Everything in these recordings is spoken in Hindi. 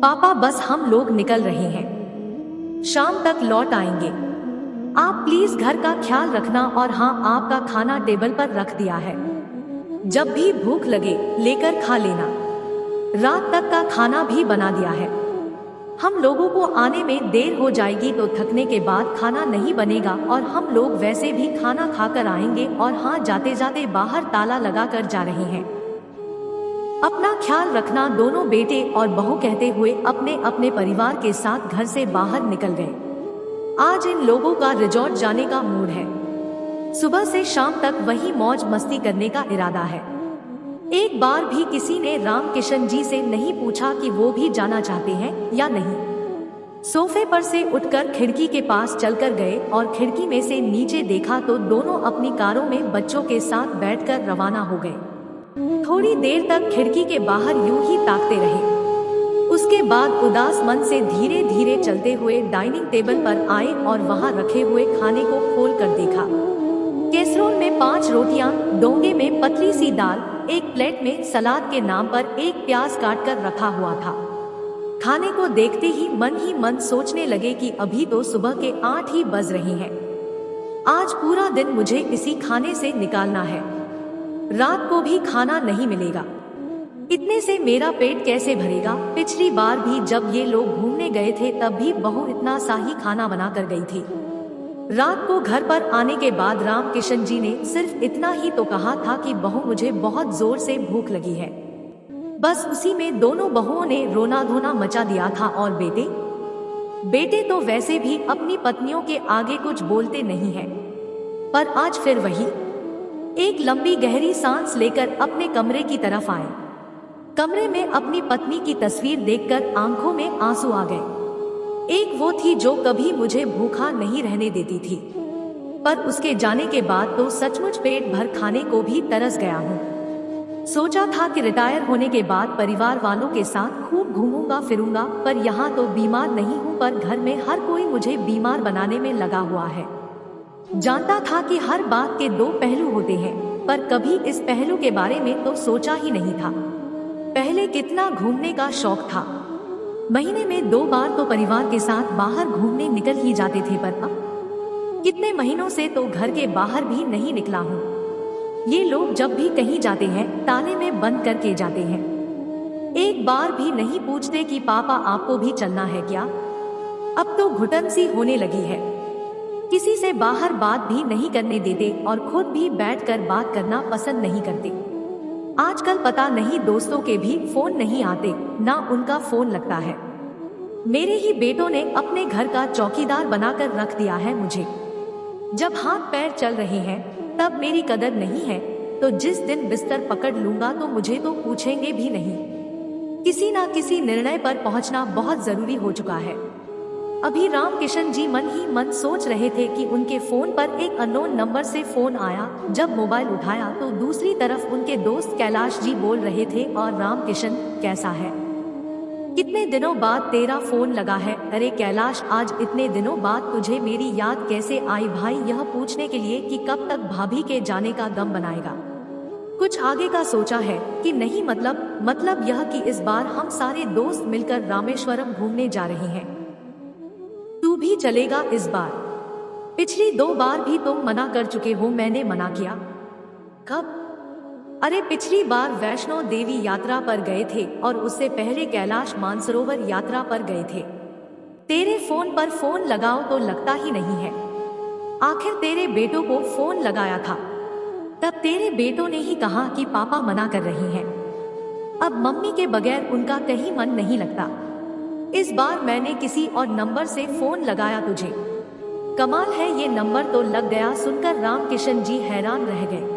पापा बस हम लोग निकल रहे हैं, शाम तक लौट आएंगे। आप प्लीज घर का ख्याल रखना और हाँ, आपका खाना टेबल पर रख दिया है, जब भी भूख लगे लेकर खा लेना। रात तक का खाना भी बना दिया है। हम लोगों को आने में देर हो जाएगी तो थकने के बाद खाना नहीं बनेगा और हम लोग वैसे भी खाना खाकर आएंगे। और हाँ, जाते जाते बाहर ताला लगा कर जा रहे हैं। अपना ख्याल रखना। दोनों बेटे और बहू कहते हुए अपने अपने परिवार के साथ घर से बाहर निकल गए। आज इन लोगों का रिजॉर्ट जाने का मूड है। सुबह से शाम तक वही मौज मस्ती करने का इरादा है। एक बार भी किसी ने राम किशन जी से नहीं पूछा कि वो भी जाना चाहते हैं या नहीं। सोफे पर से उठकर खिड़की के पास चलकर गए और खिड़की में से नीचे देखा तो दोनों अपनी कारों में बच्चों के साथ बैठकर रवाना हो गए। थोड़ी देर तक खिड़की के बाहर यूं ही ताकते रहे। उसके बाद उदास मन से धीरे धीरे चलते हुए डाइनिंग टेबल पर आए और वहां रखे हुए खाने को खोल कर देखा। कैसरोल में 5 रोटियां, डोंगे में पतली सी दाल, एक प्लेट में सलाद के नाम पर एक प्याज काटकर रखा हुआ था। खाने को देखते ही मन सोचने लगे कि अभी तो सुबह के 8 ही बज रहे हैं। आज पूरा दिन मुझे इसी खाने से निकालना है। रात को भी खाना नहीं मिलेगा। इतने से मेरा पेट कैसे भरेगा। पिछली बार भी जब ये लोग घूमने गए थे तब भी बहू इतना सा ही खाना बना कर गई थी। रात को घर पर आने के बाद राम किशन जी ने सिर्फ इतना ही तो कहा था कि बहू, मुझे बहुत जोर से भूख लगी है। बस उसी में दोनों बहुओं ने रोना धोना मचा दिया था। और बेटे तो वैसे भी अपनी पत्नियों के आगे कुछ बोलते नहीं हैं। पर आज फिर वही। एक लंबी गहरी सांस लेकर अपने कमरे की तरफ आए। कमरे में अपनी पत्नी की तस्वीर देखकर आंखों में आंसू आ गए। एक वो थी जो कभी मुझे भूखा नहीं रहने देती थी, पर उसके जाने के बाद तो सचमुच पेट भर खाने को भी तरस गया हूँ। सोचा था कि रिटायर होने के बाद परिवार वालों के साथ खूब घूमूंगा फिरूंगा, पर यहाँ तो बीमार नहीं हूँ, पर घर में हर कोई मुझे बीमार बनाने में लगा हुआ है। जानता था कि हर बात के 2 पहलू होते हैं, पर कभी इस पहलू के बारे में तो सोचा ही नहीं था। पहले कितना घूमने का शौक था। महीने में 2 बार तो परिवार के साथ बाहर घूमने निकल ही जाते थे, पर अब कितने महीनों से तो घर के बाहर भी नहीं निकला हूँ। ये लोग जब भी कहीं जाते हैं ताले में बंद करके जाते हैं। एक बार भी नहीं पूछते कि पापा आपको भी चलना है क्या। अब तो घुटन सी होने लगी है। किसी से बाहर बात भी नहीं करने देते और खुद भी बैठकर बात करना पसंद नहीं करते। आजकल पता नहीं दोस्तों के भी फोन नहीं आते, ना उनका फोन लगता है। मेरे ही बेटों ने अपने घर का चौकीदार बनाकर रख दिया है मुझे। जब हाथ पैर चल रहे हैं तब मेरी कदर नहीं है, तो जिस दिन बिस्तर पकड़ लूंगा तो मुझे तो पूछेंगे भी नहीं। किसी ना किसी निर्णय पर पहुंचना बहुत जरूरी हो चुका है। अभी राम किशन जी मन ही मन सोच रहे थे कि उनके फोन पर एक अननोन नंबर से फोन आया। जब मोबाइल उठाया तो दूसरी तरफ उनके दोस्त कैलाश जी बोल रहे थे, और राम किशन कैसा है, कितने दिनों बाद तेरा फोन लगा है। अरे कैलाश, आज इतने दिनों बाद तुझे मेरी याद कैसे आई भाई, यह पूछने के लिए कि कब तक भाभी के जाने का दम बनाएगा। कुछ आगे का सोचा है कि नहीं, मतलब यह कि इस बार हम सारे दोस्त मिलकर रामेश्वरम घूमने जा रहे हैं। तू भी चलेगा इस बार? पिछली 2 बार भी तुम मना कर चुके हो। मैंने मना किया कब? अरे पिछली बार वैष्णो देवी यात्रा पर गए थे और उससे पहले कैलाश मानसरोवर यात्रा पर गए थे। तेरे फोन पर फोन लगाओ तो लगता ही नहीं है। आखिर तेरे बेटों को फोन लगाया था, तब तेरे बेटों ने ही कहा कि पापा मना कर रहे हैं। अब मम्मी के बगैर उनका कहीं मन नहीं लगता। इस बार मैंने किसी और नंबर से फोन लगाया तुझे। कमाल है, ये नंबर तो लग गया। सुनकर राम किशन जी हैरान रह गए।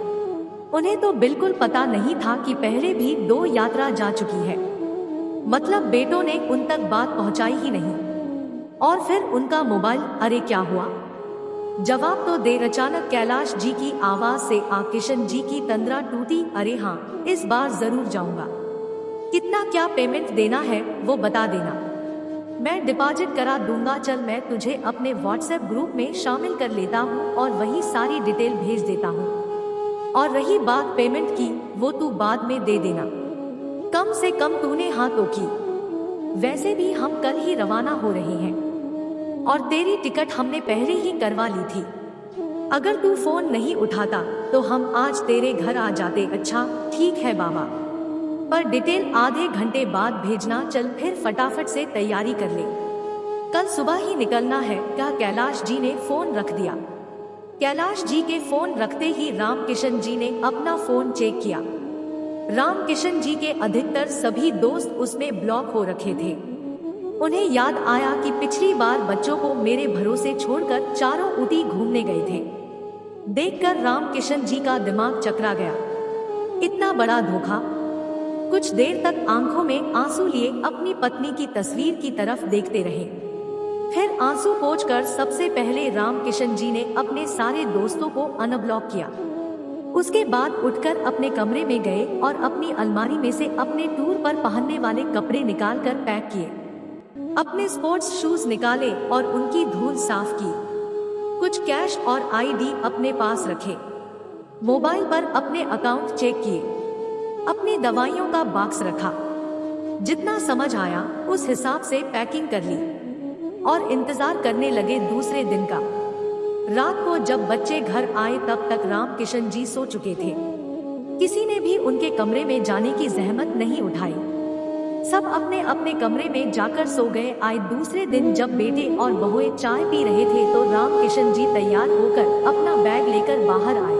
उन्हें तो बिल्कुल पता नहीं था कि पहले भी 2 यात्रा जा चुकी है। मतलब बेटों ने उन तक बात पहुंचाई ही नहीं। और फिर उनका मोबाइल, अरे क्या हुआ? जवाब तो दे। अचानक कैलाश जी की आवाज से किशन जी की तंद्रा टूटी। अरे हाँ, इस बार जरूर जाऊंगा। कितना क्या पेमेंट देना है वो बता देना, मैं डिपॉजिट करा दूंगा। चल, मैं तुझे अपने व्हाट्सएप ग्रुप में शामिल कर लेता हूँ और वही सारी डिटेल भेज देता हूँ। और रही बात पेमेंट की, वो तू बाद में दे देना। कम से कम तूने हाँ तो की। वैसे भी हम कल ही रवाना हो रहे हैं और तेरी टिकट हमने पहले ही करवा ली थी। अगर तू फोन नहीं उठाता तो हम आज तेरे घर आ जाते। अच्छा ठीक है बाबा, पर डिटेल आधे घंटे बाद भेजना। चल फिर फटाफट से तैयारी कर ले, कल सुबह ही निकलना है। क्या कैलाश जी ने फोन रख दिया? कैलाश जी के फोन रखते ही रामकिशन जी ने अपना फोन चेक किया। रामकिशन जी के अधिकतर सभी दोस्त उसमें ब्लॉक हो रखे थे। उन्हें याद आया कि पिछली बार बच्चों को मेरे भरोसे छोड़कर चारों ऊटी घूमने गए थे। देखकर रामकिशन जी का दिमाग चकरा गया। इतना बड़ा धोखा। कुछ देर तक आंखों में आंसू लिए अपनी पत्नी की तस्वीर की तरफ देखते रहे। फिर आंसू पोंछकर सबसे पहले रामकिशन जी ने अपने सारे दोस्तों को अनब्लॉक किया। उसके बाद उठकर अपने कमरे में गए और अपनी अलमारी में से अपने टूर पर पहनने वाले कपड़े निकालकर पैक किए। अपने स्पोर्ट्स शूज निकाले और उनकी धूल साफ की। कुछ कैश और आईडी अपने पास रखे। मोबाइल पर अपने अकाउंट चेक किए। अपनी दवाइयों का बॉक्स रखा। जितना समझ आया उस हिसाब से पैकिंग कर ली और इंतजार करने लगे दूसरे दिन का। रात को जब बच्चे घर आए तब तक रामकिशन जी सो चुके थे। किसी ने भी उनके कमरे में जाने की जहमत नहीं उठाई। सब अपने अपने कमरे में जाकर सो गए। आए दूसरे दिन जब बेटे और बहुएं चाय पी रहे थे तो रामकिशन जी तैयार होकर अपना बैग लेकर बाहर आए।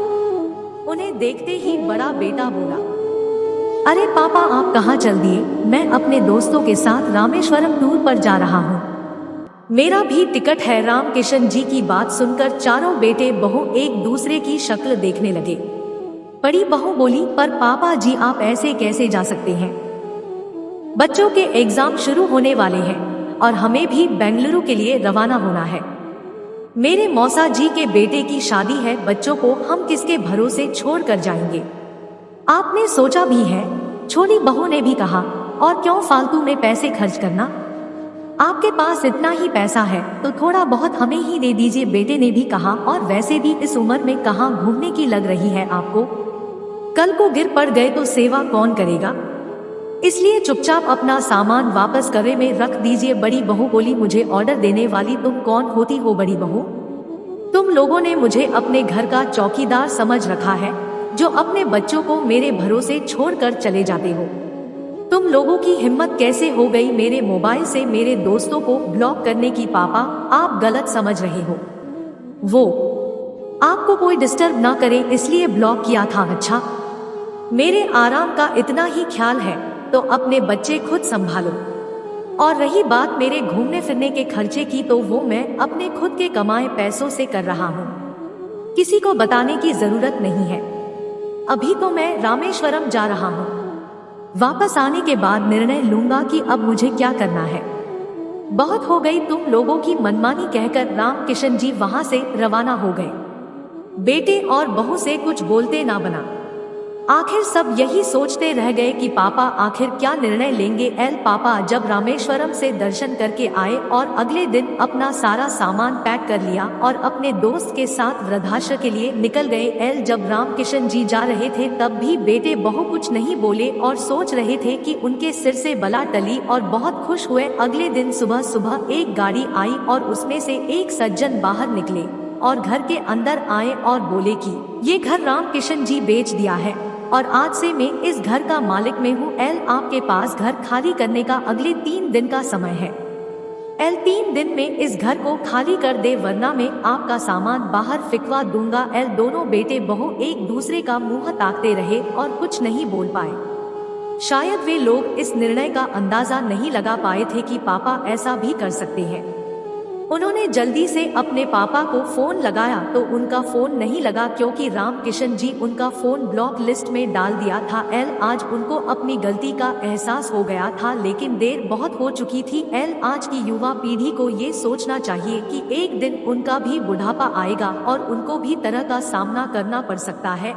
उन्हें देखते ही बड़ा बेटा बोला, अरे पापा आप कहाँ चल दिए? मैं अपने दोस्तों के साथ रामेश्वरम टूर पर जा रहा हूँ। मेरा भी टिकट है। रामकिशन जी की बात सुनकर चारों बेटे बहू एक दूसरे की शक्ल देखने लगे। बड़ी बहू बोली, पर पापा जी आप ऐसे कैसे जा सकते हैं? बच्चों के एग्जाम शुरू होने वाले हैं और हमें भी बेंगलुरु के लिए रवाना होना है। मेरे मौसा जी के बेटे की शादी है। बच्चों को हम किसके भरोसे छोड़ कर जाएंगे? आपने सोचा भी है? छोटी बहू ने भी कहा, और क्यों फालतू में पैसे खर्च करना? आपके पास इतना ही पैसा है तो थोड़ा बहुत हमें ही दे दीजिए, बेटे ने भी कहा। और वैसे भी इस उम्र में कहाँ घूमने की लग रही है आपको? कल को गिर पड़ गए तो सेवा कौन करेगा? इसलिए चुपचाप अपना सामान वापस करे में रख दीजिए। बड़ी बहू बोली, मुझे ऑर्डर देने वाली तुम कौन होती हो बड़ी बहू? तुम लोगों ने मुझे अपने घर का चौकीदार समझ रखा है जो अपने बच्चों को मेरे भरोसे छोड़कर चले जाते हो। तुम लोगों की हिम्मत कैसे हो गई मेरे मोबाइल से मेरे दोस्तों को ब्लॉक करने की? पापा आप गलत समझ रहे हो। वो आपको कोई डिस्टर्ब ना करे इसलिए ब्लॉक किया था। अच्छा, मेरे आराम का इतना ही ख्याल है तो अपने बच्चे खुद संभालो। और रही बात मेरे घूमने फिरने के खर्चे की, तो वो मैं अपने खुद के कमाए पैसों से कर रहा हूँ। किसी को बताने की जरूरत नहीं है। अभी तो मैं रामेश्वरम जा रहा हूँ। वापस आने के बाद निर्णय लूंगा कि अब मुझे क्या करना है। बहुत हो गई तुम लोगों की मनमानी, कहकर रामकिशन जी वहां से रवाना हो गए। बेटे और बहू से कुछ बोलते ना बना। आखिर सब यही सोचते रह गए कि पापा आखिर क्या निर्णय लेंगे। पापा जब रामेश्वरम से दर्शन करके आए और अगले दिन अपना सारा सामान पैक कर लिया और अपने दोस्त के साथ वृद्धाश्रम के लिए निकल गए। जब रामकिशन जी जा रहे थे तब भी बेटे बहू कुछ नहीं बोले और सोच रहे थे कि उनके सिर से बला टली और बहुत खुश हुए। अगले दिन सुबह सुबह एक गाड़ी आई और उसमें से एक सज्जन बाहर निकले और घर के अंदर आए और बोले कि ये घर रामकिशन जी बेच दिया है और आज से मैं इस घर का मालिक में हूँ। आपके पास घर खाली करने का अगले 3 दिन का समय है। 3 दिन में इस घर को खाली कर दे वरना मैं आपका सामान बाहर फिकवा दूंगा। दोनों बेटे बहू एक दूसरे का मुंह ताकते रहे और कुछ नहीं बोल पाए। शायद वे लोग इस निर्णय का अंदाजा नहीं लगा पाए थे कि पापा ऐसा भी कर सकते हैं। उन्होंने जल्दी से अपने पापा को फोन लगाया तो उनका फोन नहीं लगा क्योंकि रामकिशन जी उनका फोन ब्लॉक लिस्ट में डाल दिया था। आज उनको अपनी गलती का एहसास हो गया था, लेकिन देर बहुत हो चुकी थी। आज की युवा पीढ़ी को ये सोचना चाहिए कि एक दिन उनका भी बुढ़ापा आएगा और उनको भी तरह का सामना करना पड़ सकता है।